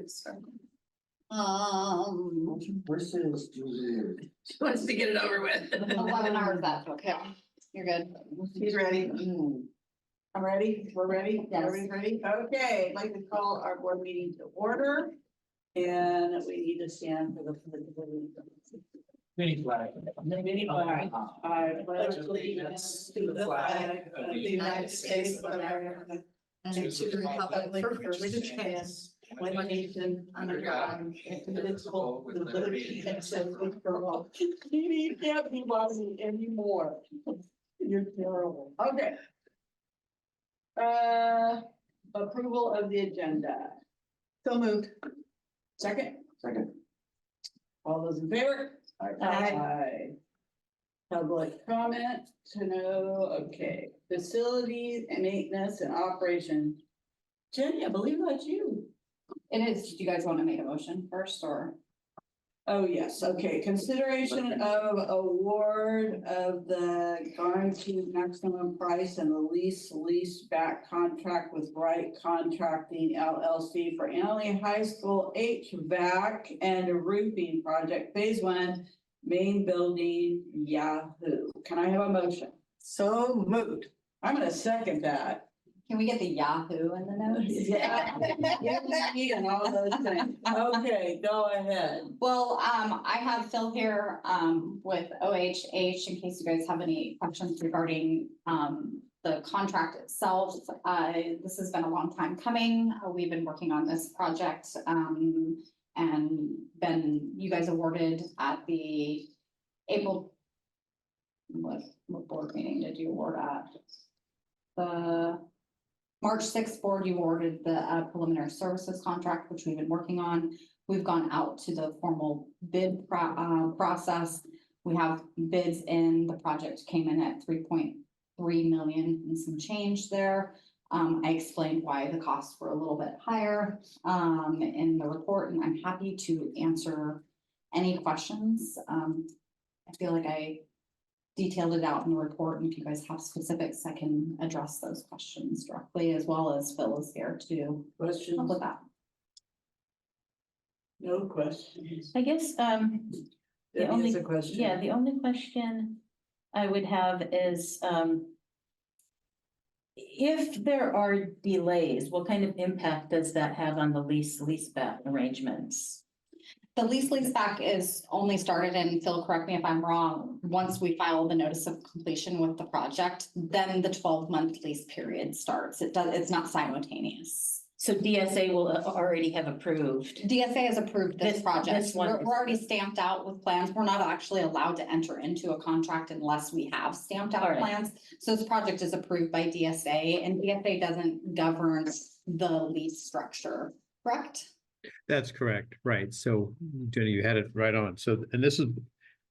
good start. Versus Julie. She wants to get it over with. 11 hours left, okay, you're good. She's ready. I'm ready. We're ready. Yes. Everybody's ready? Okay, I'd like to call our board meeting to order. And we need to stand for the pledge of allegiance. Mini flag. Mini flag. I pledge allegiance to the flag of the United States of America and to the republic for which it stands, one nation under God, indivisible, with liberty and justice for all. You can't be bossy anymore. You're terrible. Okay. Approval of the agenda. So moved. Second, Second. all those in favor? Aye. Public comment to know, okay, facilities and maintenance and operation. Jenny, I believe that's you. It is, do you guys want to make a motion first, or? Oh, yes, okay, consideration of award of the guaranteed maximum price and the lease back contract with Wright Contracting LLC for Annalee High School HVAC and a roofing project, phase 1, main building, Yahoo. Can I have a motion? So moved. I'm gonna second that. Can we get the Yahoo in the notes? Yeah. Yeah, and all those things. Okay, go ahead. Well, I have Phil here, with OHH in case you guys have any questions regarding, the contract itself. This has been a long time coming. We've been working on this project, and been, you guys awarded at the April. What board meeting did you award at? The March 6th board, you awarded the preliminary services contract, which we've been working on. We've gone out to the formal bid process. We have bids in. The project came in at 3.3 million and some change there. I explained why the costs were a little bit higher in the report, and I'm happy to answer any questions. I feel like I detailed it out in the report, and if you guys have specifics, I can address those questions directly, as well as Phil is here to help Questions? with that. No questions. I guess, Debbie only- has a question. yeah, the only question I would have is, if there are delays, what kind of impact does that have on the leaseback arrangements? The lease back is only started, and Phil, correct me if I'm wrong, once we file the notice of completion with the project, then the 12-month lease period starts. It's not simultaneous. So DSA will already have approved. DSA has approved this This project. one We're is- already stamped out with plans. We're not actually allowed to enter into a contract unless we have stamped out Alright. plans. So this project is approved by DSA, and DSA doesn't govern the lease structure, correct? That's correct, right. So Jenny, you had it right on. So, and this is,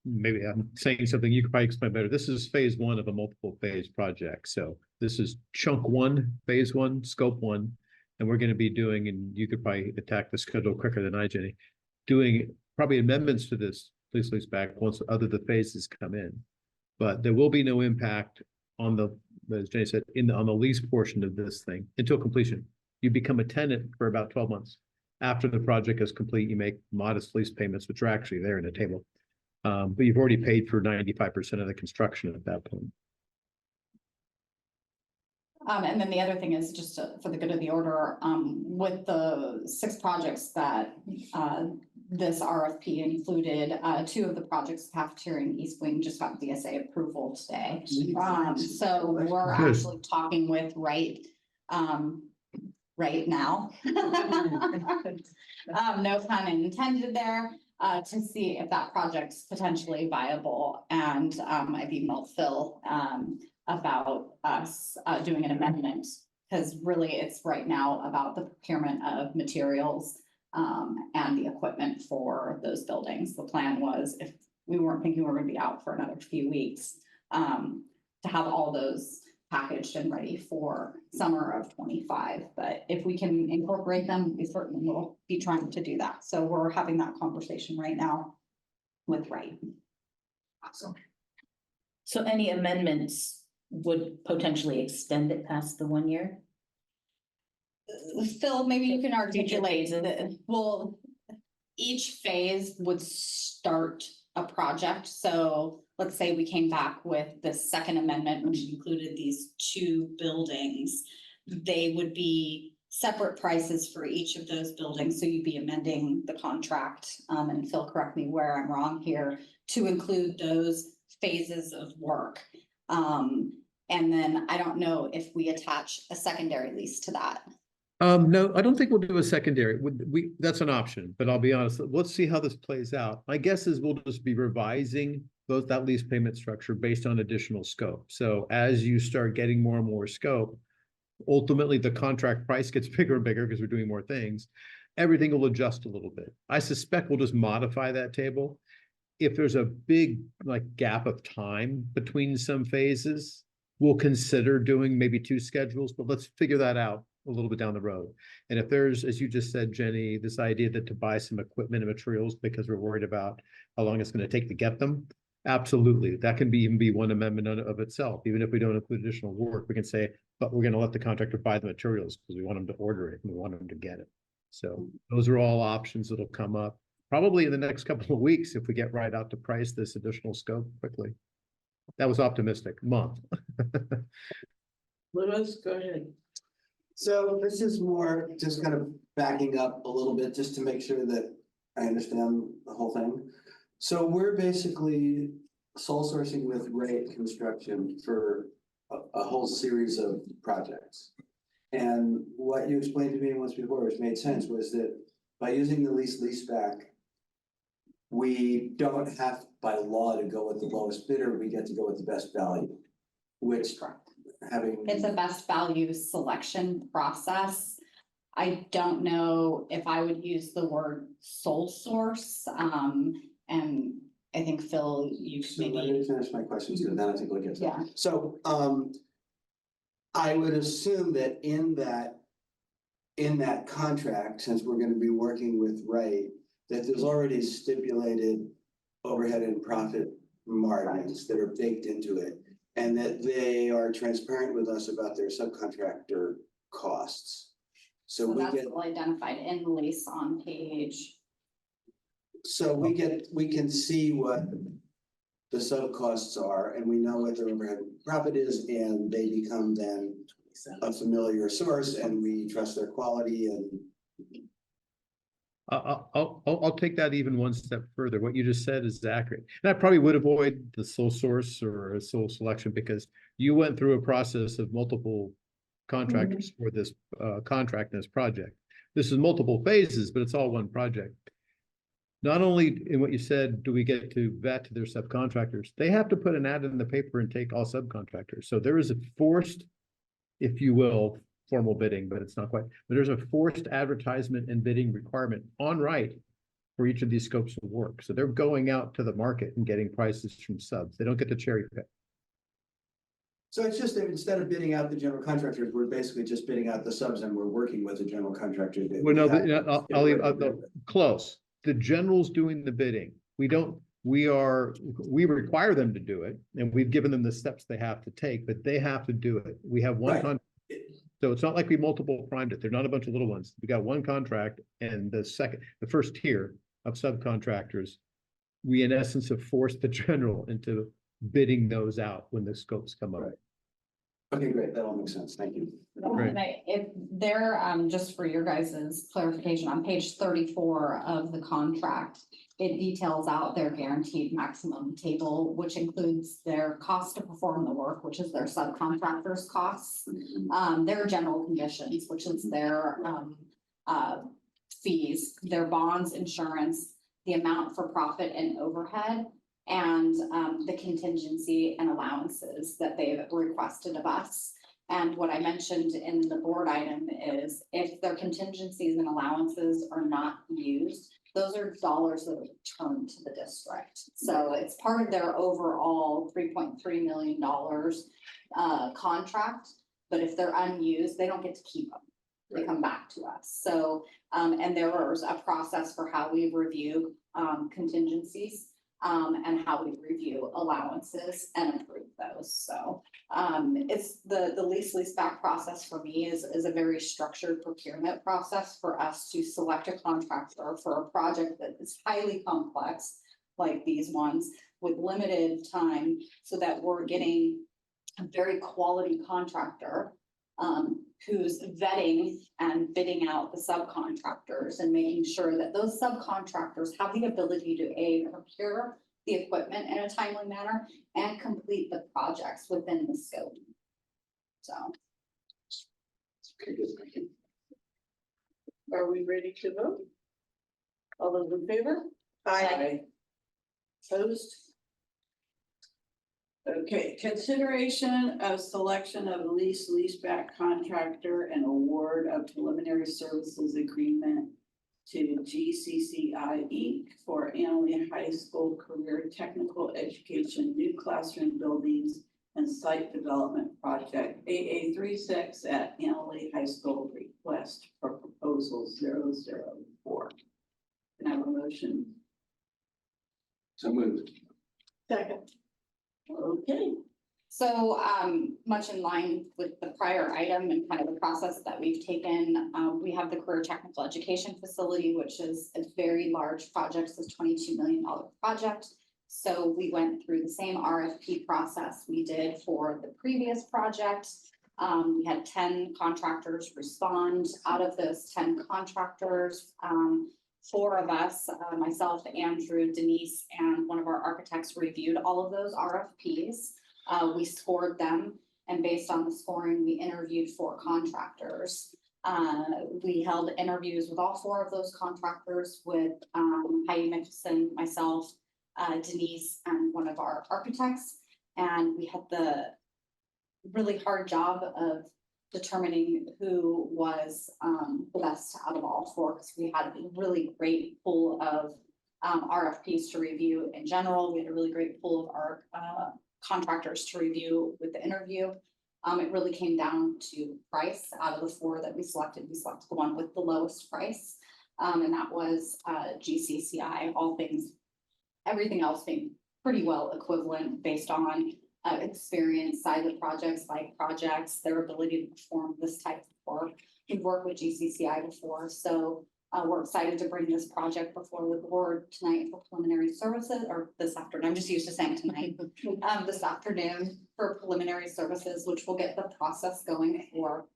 maybe I'm saying something you could probably explain better. This is phase 1 of a multiple phase project. So this is chunk 1, phase 1, scope 1. And we're going to be doing, and you could probably attack the schedule quicker than I, Jenny, doing probably amendments to this lease back once other the phases come in. But there will be no impact on the, as Jenny said, on the lease portion of this thing until completion. You become a tenant for about 12 months. After the project is complete, you make modest lease payments, which are actually there in the table. But you've already paid for 95% of the construction at that point. And then the other thing is just for the good of the order, with the 6 projects that this RFP included, 2 of the projects, cafeteria and East Wing, just got DSA approval today. So we're Good. actually talking with Wright right now. No pun intended there, to see if that project's potentially viable. And I've emailed Phil about us doing an amendment, because really it's right now about the procurement of materials and the equipment for those buildings. The plan was, if we weren't thinking we were gonna be out for another few weeks, to have all those packaged and ready for summer of 25. But if we can incorporate them, we certainly will be trying to do that. So we're having that conversation right now with Wright. Awesome. So any amendments would potentially extend it past the 1 year? Phil, maybe you can articulate phases. the, well, each phase would start a project. So let's say we came back with the second amendment, which included these 2 buildings. They would be separate prices for each of those buildings. So you'd be amending the contract, and Phil, correct me where I'm wrong here, to include those phases of work. And then I don't know if we attach a secondary lease to that. No, I don't think we'll do a secondary. That's an option, but I'll be honest, let's see how this plays out. My guess is we'll just be revising that lease payment structure based on additional scope. So as you start getting more and more scope, ultimately the contract price gets bigger and bigger because we're doing more things. Everything will adjust a little bit. I suspect we'll just modify that table. If there's a big gap of time between some phases, we'll consider doing maybe 2 schedules, but let's figure that out a little bit down the road. And if there's, as you just said, Jenny, this idea that to buy some equipment and materials because we're worried about how long it's going to take to get them, absolutely. That can even be one amendment of itself. Even if we don't include additional work, we can say, but we're going to let the contractor buy the materials because we want them to order it and we want them to get it. So those are all options that'll come up probably in the next couple of weeks if we get right out to price this additional scope quickly. That was optimistic. Month. Louis, go ahead. So this is more just kind of backing up a little bit, just to make sure that I understand the whole thing. So we're basically sole sourcing with Wright Construction for a whole series of projects. And what you explained to me once before, which made sense, was that by using the leaseback, we don't have by law to go with the lowest bidder, we get to go with the best value, which having. It's a best value selection process. I don't know if I would use the word sole source, and I think Phil, you So let maybe. me finish my questions, and then I think we'll get to Yeah. that. So, I would assume that in that contract, since we're gonna be working with Wright, that there's already stipulated overhead and profit margins that are baked into it, and that they are transparent with us about their subcontractor costs. So So we that's get, all identified in the lease on page. we can see what the sub costs are, and we know what their overhead and profit is, and they become then a familiar source, and we trust their quality and. I'll take that even one step further. What you just said is accurate. And I probably would avoid the sole source or a sole selection because you went through a process of multiple contractors for this contract and this project. This is multiple phases, but it's all one project. Not only in what you said, do we get to vet their subcontractors, they have to put an ad in the paper and take all subcontractors. So there is a forced, if you will, formal bidding, but it's not quite, but there's a forced advertisement and bidding requirement on Wright for each of these scopes of work. So they're going out to the market and getting prices from subs. They don't get to cherry pick. So it's just that instead of bidding out the general contractors, we're basically just bidding out the subs, and we're working with the general contractor. Well, no, close. The general's doing the bidding. We require them to do it, and we've given them the steps they have to take, but they have to do it. We have one Right. contract. So it's not like we multiple primed it. They're not a bunch of little ones. We got one contract, and the first tier of subcontractors, we in essence have forced the general into bidding those out when the scopes come up. Right. Okay, great. That all makes sense. Thank you. Right. And if they're, just for your guys' clarification, on page 34 of the contract, it details out their guaranteed maximum table, which includes their cost to perform the work, which is their subcontractors' costs, their general conditions, which is their fees, their bonds, insurance, the amount for profit and overhead, and the contingency and allowances that they've requested of us. And what I mentioned in the board item is if their contingencies and allowances are not used, those are dollars that are returned to the district. So it's part of their overall $3.3 million contract. But if they're unused, they don't get to keep them. They come back to us. So, and there was a process for how we review contingencies. and how we review allowances and approve those. So it's the lease back process for me is a very structured procurement process for us to select a contractor for a project that is highly complex, like these ones, with limited time, so that we're getting a very quality contractor who's vetting and bidding out the subcontractors and making sure that those subcontractors have the ability to procure the equipment in a timely manner and complete the projects within the scope. So. Okay, good, thank you. Are we ready to vote? All those in favor? Aye. Opposed? Okay, consideration of selection of leaseback contractor and award of preliminary services agreement to GCCI Inc. for Annalee High School Career Technical Education New Classroom Buildings and Site Development Project AA 36 at Annalee High School, request for proposal 004. Can I have a motion? So moved. Second. Okay, So much in line with the prior item and kind of the process that we've taken, we have the Career Technical Education Facility, which is a very large project, it's a $22 million project. So we went through the same RFP process we did for the previous project. We had 10 contractors respond. Out of those 10 contractors, 4 of us, myself, Andrew, Denise, and one of our architects reviewed all of those RFPs. We scored them, and based on the scoring, we interviewed 4 contractors. We held interviews with all 4 of those contractors with Heidi Mickelson, myself, Denise, and one of our architects. And we had the really hard job of determining who was the best out of all 4, because we had a really great pool of RFPs to review in general. We had a really great pool of our contractors to review with the interview. It really came down to price. Out of the 4 that we selected the one with the lowest price, and that was GCCI. Everything else being pretty well equivalent based on experience, size of projects, like projects, their ability to perform this type of work. We've worked with GCCI before, so we're excited to bring this project before the board tonight for preliminary services, or this afternoon. I'm just used to saying tonight. This afternoon for preliminary services, which will get the process going for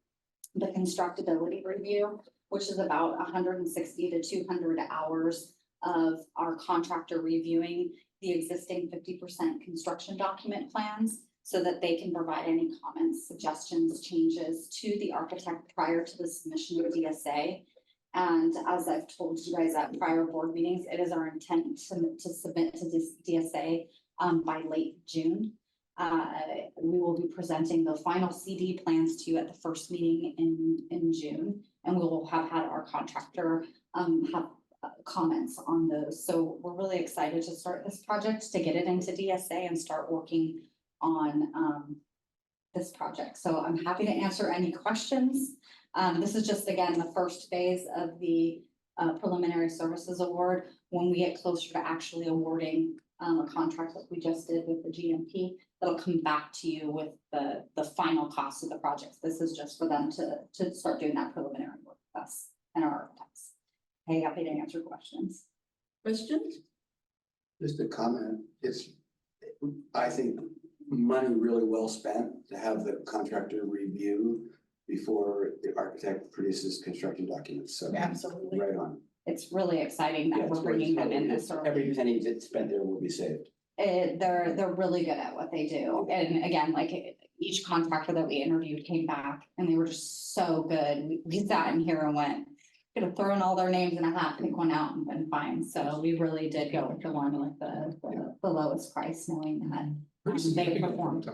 the constructability review, which is about 160 to 200 hours of our contractor reviewing the existing 50% construction document plans, so that they can provide any comments, suggestions, changes to the architect prior to the submission of DSA. And as I've told you guys at prior board meetings, it is our intent to submit to this DSA by late June. We will be presenting the final CD plans to you at the first meeting in June, and we will have had our contractor have comments on those. So we're really excited to start this project, to get it into DSA and start working on this project. So I'm happy to answer any questions. This is just, again, the first phase of the preliminary services award. When we get closer to actually awarding a contract like we just did with the GMP, that'll come back to you with the final cost of the project. This is just for them to start doing that preliminary work with us and our architects. Hey, happy to answer questions. questions? Just a comment, I think money really well spent to have the contractor review before the architect produces construction documents, so. Absolutely. Right on. It's really exciting Yeah, that it's we're bringing them in really- this early. Every penny that's spent there will be saved. They're really good at what they do. And again, like each contractor that we interviewed came back and they were just so good. We sat in here and went, could have thrown all their names in a hat, pick one out and been fine. So we really did go with the one with the lowest price, knowing that they performed.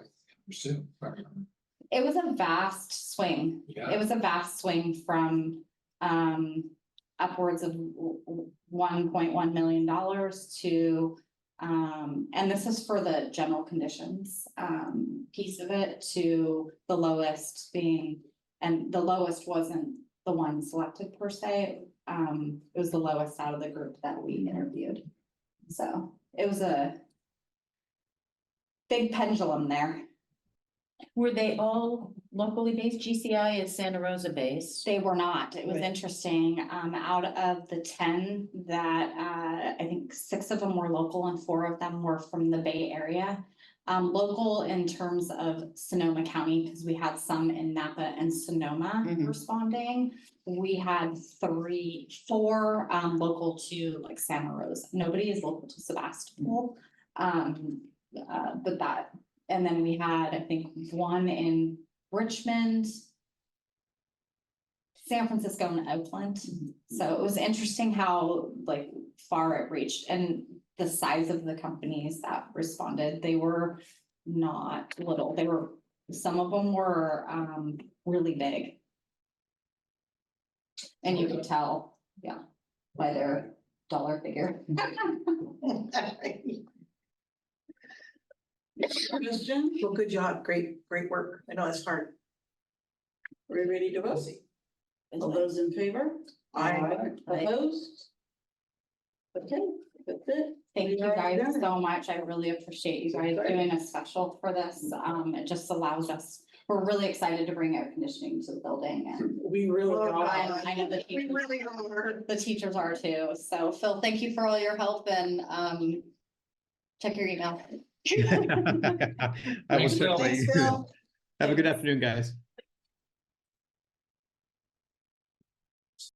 It was a vast swing. It was a vast swing from upwards of $1.1 million to and this is for the general conditions piece of it, to the lowest being, and the lowest wasn't the one selected per se. It was the lowest out of the group that we interviewed. So it was a big pendulum there. Were they all locally based? GCI is Santa Rosa based. They were not. It was Right. interesting. Out of the 10 that, I think 6 of them were local and 4 of them were from the Bay Area. Local in terms of Sonoma County, because we had some in Napa and Sonoma Mhm. responding. We had 4 local to like Santa Rosa. Nobody is local to Sebastopol. But that, and then we had, I think, 1 in Richmond, San Francisco and Oakland. So it was interesting how like far it reached and the size of the companies that responded, they were not little. They were, some of them were really big. And you could tell, yeah, by their dollar figure. Question, Well, good job. Great work. I know it's hard. are we ready to vote? All those in favor? Aye. Opposed? Okay, that's it. Thank We you are guys adjourned. so much. I really appreciate you guys doing a special for this. It just allows us, we're really excited to bring air conditioning to the building and We really I know the teachers, the teachers are too. So Phil, thank you for all your help and check your email. I will Thanks, Phil. certainly, Thanks, Phil. have a good afternoon, guys.